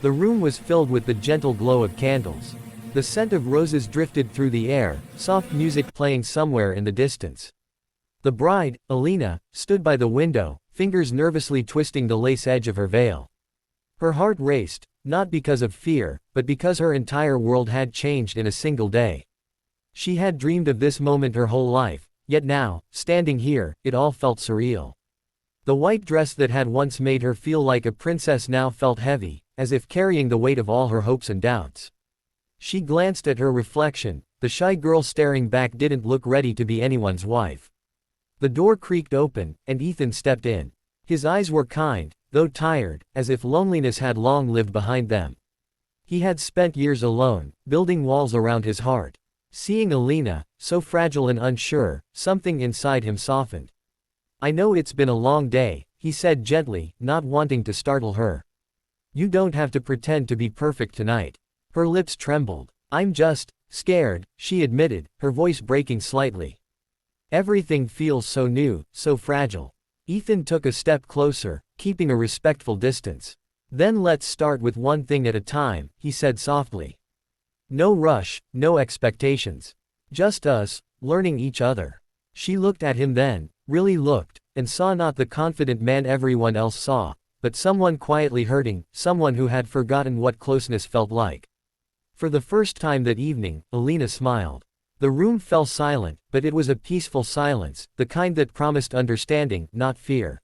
The room was filled with the gentle glow of candles. The scent of roses drifted through the air, soft music playing somewhere in the distance. The bride, Alina, stood by the window, fingers nervously twisting the lace edge of her veil. Her heart raced, not because of fear, but because her entire world had changed in a single day. She had dreamed of this moment her whole life, yet now, standing here, it all felt surreal. The white dress that had once made her feel like a princess now felt heavy, as if carrying the weight of all her hopes and doubts. She glanced at her reflection. The shy girl staring back didn't look ready to be anyone's wife. The door creaked open, and Ethan stepped in. His eyes were kind, though tired, as if loneliness had long lived behind them. He had spent years alone, building walls around his heart. Seeing Alina, so fragile and unsure, something inside him softened. "I know it's been a long day," he said gently, not wanting to startle her. "You don't have to pretend to be perfect tonight." Her lips trembled. "I'm just scared," she admitted, her voice breaking slightly. "Everything feels so new, so fragile." Ethan took a step closer, keeping a respectful distance. "Then let's start with one thing at a time," he said softly. "No rush, no expectations. Just us, learning each other." She looked at him then, really looked, and saw not the confident man everyone else saw, but someone quietly hurting, someone who had forgotten what closeness felt like. For the first time that evening, Alina smiled. The room fell silent, but it was a peaceful silence, the kind that promised understanding, not fear.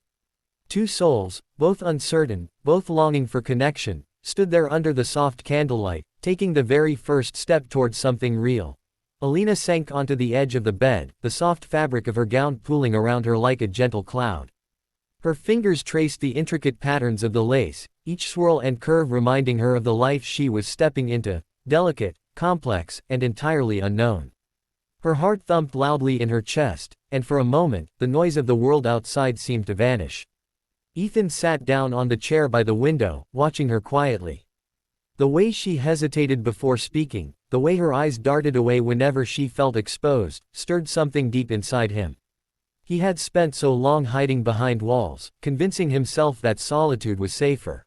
Two souls, both uncertain, both longing for connection, stood there under the soft candlelight, taking the very first step towards something real. Alina sank onto the edge of the bed, the soft fabric of her gown pooling around her like a gentle cloud. Her fingers traced the intricate patterns of the lace, each swirl and curve reminding her of the life she was stepping into, delicate, complex, and entirely unknown. Her heart thumped loudly in her chest, and for a moment, the noise of the world outside seemed to vanish. Ethan sat down on the chair by the window, watching her quietly. The way she hesitated before speaking, the way her eyes darted away whenever she felt exposed, stirred something deep inside him. He had spent so long hiding behind walls, convincing himself that solitude was safer.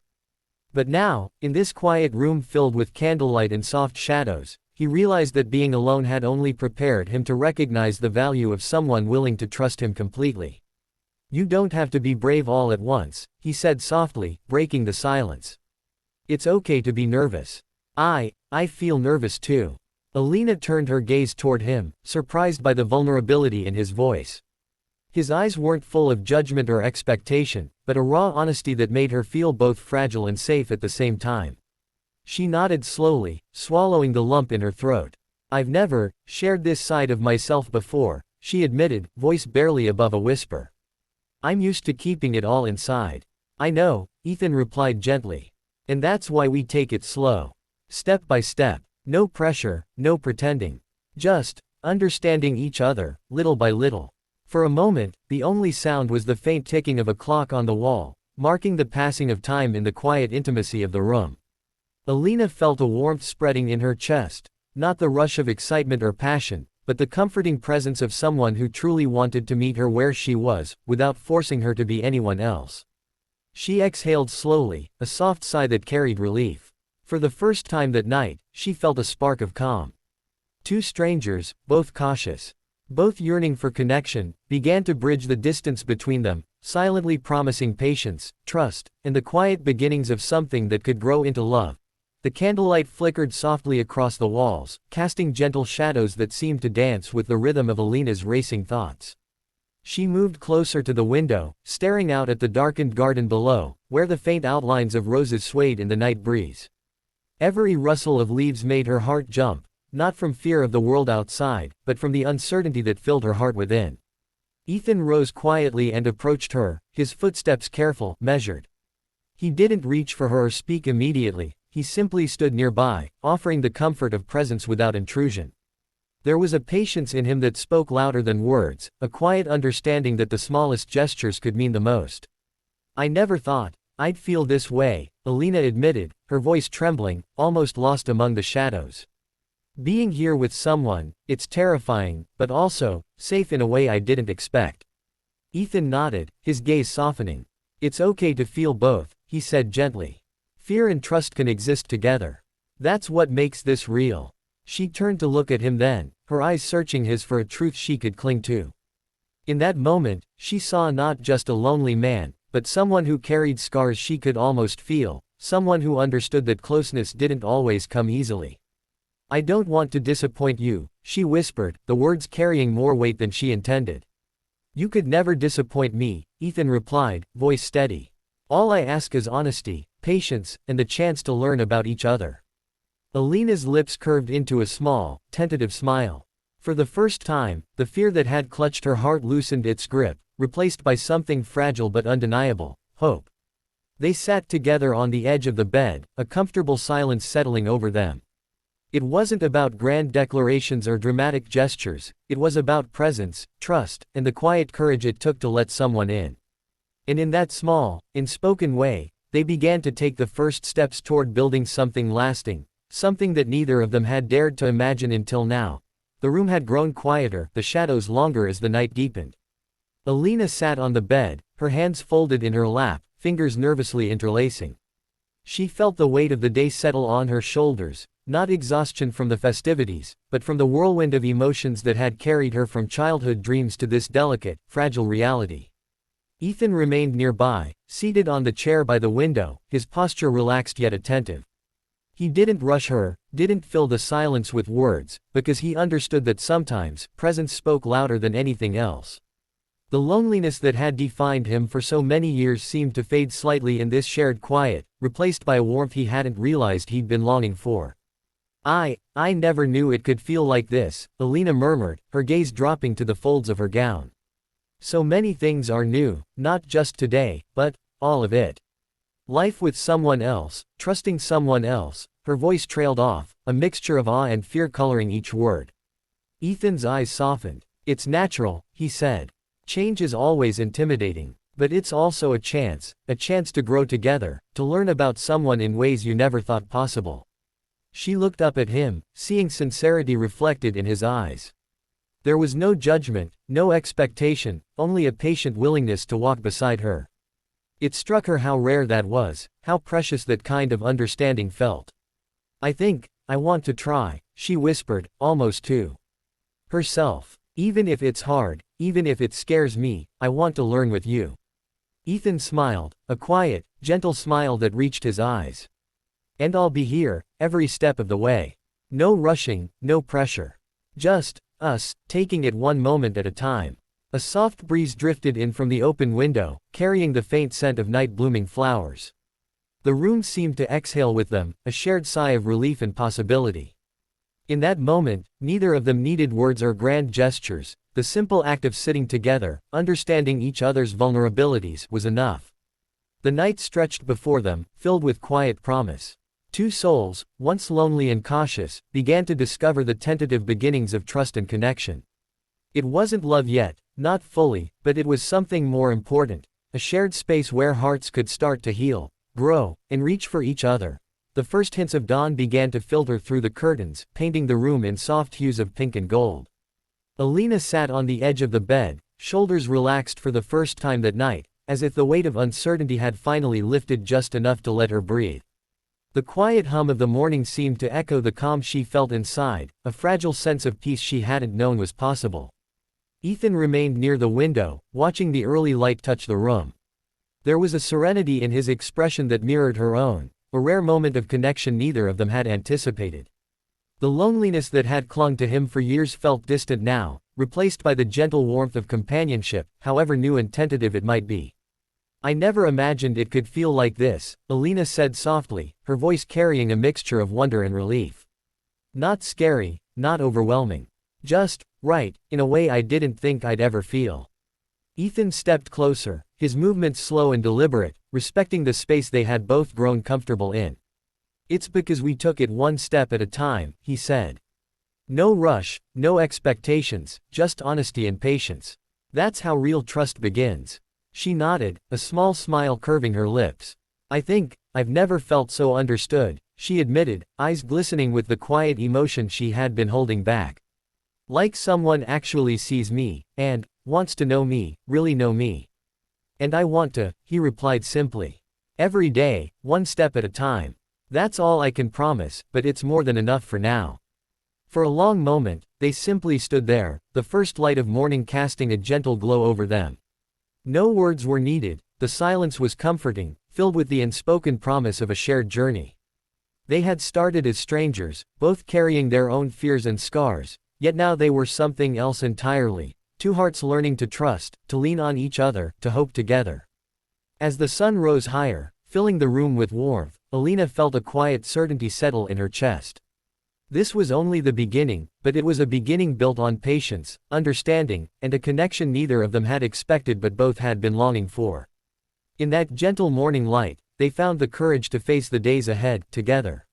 But now, in this quiet room filled with candlelight and soft shadows, he realized that being alone had only prepared him to recognize the value of someone willing to trust him completely. "You don't have to be brave all at once," he said softly, breaking the silence. "It's okay to be nervous. I feel nervous too." Alina turned her gaze toward him, surprised by the vulnerability in his voice. His eyes weren't full of judgment or expectation, but a raw honesty that made her feel both fragile and safe at the same time. She nodded slowly, swallowing the lump in her throat. "I've never shared this side of myself before," she admitted, voice barely above a whisper. "I'm used to keeping it all inside." "I know," Ethan replied gently. "And that's why we take it slow. Step by step. No pressure, no pretending. Just understanding each other, little by little." For a moment, the only sound was the faint ticking of a clock on the wall, marking the passing of time in the quiet intimacy of the room. Alina felt a warmth spreading in her chest, not the rush of excitement or passion, but the comforting presence of someone who truly wanted to meet her where she was, without forcing her to be anyone else. She exhaled slowly, a soft sigh that carried relief. For the first time that night, she felt a spark of calm. Two strangers, both cautious, both yearning for connection, began to bridge the distance between them, silently promising patience, trust, and the quiet beginnings of something that could grow into love. The candlelight flickered softly across the walls, casting gentle shadows that seemed to dance with the rhythm of Alina's racing thoughts. She moved closer to the window, staring out at the darkened garden below, where the faint outlines of roses swayed in the night breeze. Every rustle of leaves made her heart jump, not from fear of the world outside, but from the uncertainty that filled her heart within. Ethan rose quietly and approached her, his footsteps careful, measured. He didn't reach for her or speak immediately, he simply stood nearby, offering the comfort of presence without intrusion. There was a patience in him that spoke louder than words, a quiet understanding that the smallest gestures could mean the most. "I never thought I'd feel this way," Alina admitted, her voice trembling, almost lost among the shadows. "Being here with someone, it's terrifying, but also safe in a way I didn't expect." Ethan nodded, his gaze softening. "It's okay to feel both," he said gently. Fear and trust can exist together. That's what makes this real. She turned to look at him then, her eyes searching his for a truth she could cling to. In that moment, she saw not just a lonely man, but someone who carried scars she could almost feel, someone who understood that closeness didn't always come easily. I don't want to disappoint you, she whispered, the words carrying more weight than she intended. You could never disappoint me, Ethan replied, voice steady. All I ask is honesty, patience, and the chance to learn about each other. Alina's lips curved into a small, tentative smile. For the first time, the fear that had clutched her heart loosened its grip, replaced by something fragile but undeniable, hope. They sat together on the edge of the bed, a comfortable silence settling over them. It wasn't about grand declarations or dramatic gestures, it was about presence, trust, and the quiet courage it took to let someone in. And in that small, unspoken way, they began to take the first steps toward building something lasting, something that neither of them had dared to imagine until now. The room had grown quieter, the shadows longer as the night deepened. Alina sat on the bed, her hands folded in her lap, fingers nervously interlacing. She felt the weight of the day settle on her shoulders, not exhaustion from the festivities, but from the whirlwind of emotions that had carried her from childhood dreams to this delicate, fragile reality. Ethan remained nearby, seated on the chair by the window, his posture relaxed yet attentive. He didn't rush her, didn't fill the silence with words, because he understood that sometimes, presence spoke louder than anything else. The loneliness that had defined him for so many years seemed to fade slightly in this shared quiet, replaced by a warmth he hadn't realized he'd been longing for. I never knew it could feel like this, Alina murmured, her gaze dropping to the folds of her gown. So many things are new, not just today, but all of it. Life with someone else, trusting someone else, her voice trailed off, a mixture of awe and fear coloring each word. Ethan's eyes softened. It's natural, he said. Change is always intimidating, but it's also a chance to grow together, to learn about someone in ways you never thought possible. She looked up at him, seeing sincerity reflected in his eyes. There was no judgment, no expectation, only a patient willingness to walk beside her. It struck her how rare that was, how precious that kind of understanding felt. I want to try, she whispered, almost to herself. Even if it's hard, even if it scares me, I want to learn with you. Ethan smiled, a quiet, gentle smile that reached his eyes. And I'll be here, every step of the way. No rushing, no pressure. Just us, taking it one moment at a time. A soft breeze drifted in from the open window, carrying the faint scent of night-blooming flowers. The room seemed to exhale with them, a shared sigh of relief and possibility. In that moment, neither of them needed words or grand gestures. The simple act of sitting together, understanding each other's vulnerabilities, was enough. The night stretched before them, filled with quiet promise. Two souls, once lonely and cautious, began to discover the tentative beginnings of trust and connection. It wasn't love yet, not fully, but it was something more important, a shared space where hearts could start to heal, grow, and reach for each other. The first hints of dawn began to filter through the curtains, painting the room in soft hues of pink and gold. Alina sat on the edge of the bed, shoulders relaxed for the first time that night, as if the weight of uncertainty had finally lifted just enough to let her breathe. The quiet hum of the morning seemed to echo the calm she felt inside, a fragile sense of peace she hadn't known was possible. Ethan remained near the window, watching the early light touch the room. There was a serenity in his expression that mirrored her own, a rare moment of connection neither of them had anticipated. The loneliness that had clung to him for years felt distant now, replaced by the gentle warmth of companionship, however new and tentative it might be. I never imagined it could feel like this, Alina said softly, her voice carrying a mixture of wonder and relief. Not scary, not overwhelming. Just right, in a way I didn't think I'd ever feel. Ethan stepped closer, his movements slow and deliberate, respecting the space they had both grown comfortable in. It's because we took it one step at a time, he said. No rush, no expectations, just honesty and patience. That's how real trust begins. She nodded, a small smile curving her lips. I've never felt so understood, she admitted, eyes glistening with the quiet emotion she had been holding back. Like someone actually sees me, and wants to know me, really know me. And I want to, he replied simply. Every day, one step at a time. That's all I can promise, but it's more than enough for now. For a long moment, they simply stood there, the first light of morning casting a gentle glow over them. No words were needed, the silence was comforting, filled with the unspoken promise of a shared journey. They had started as strangers, both carrying their own fears and scars, yet now they were something else entirely, two hearts learning to trust, to lean on each other, to hope together. As the sun rose higher, filling the room with warmth, Alina felt a quiet certainty settle in her chest. This was only the beginning, but it was a beginning built on patience, understanding, and a connection neither of them had expected but both had been longing for. In that gentle morning light, they found the courage to face the days ahead, together.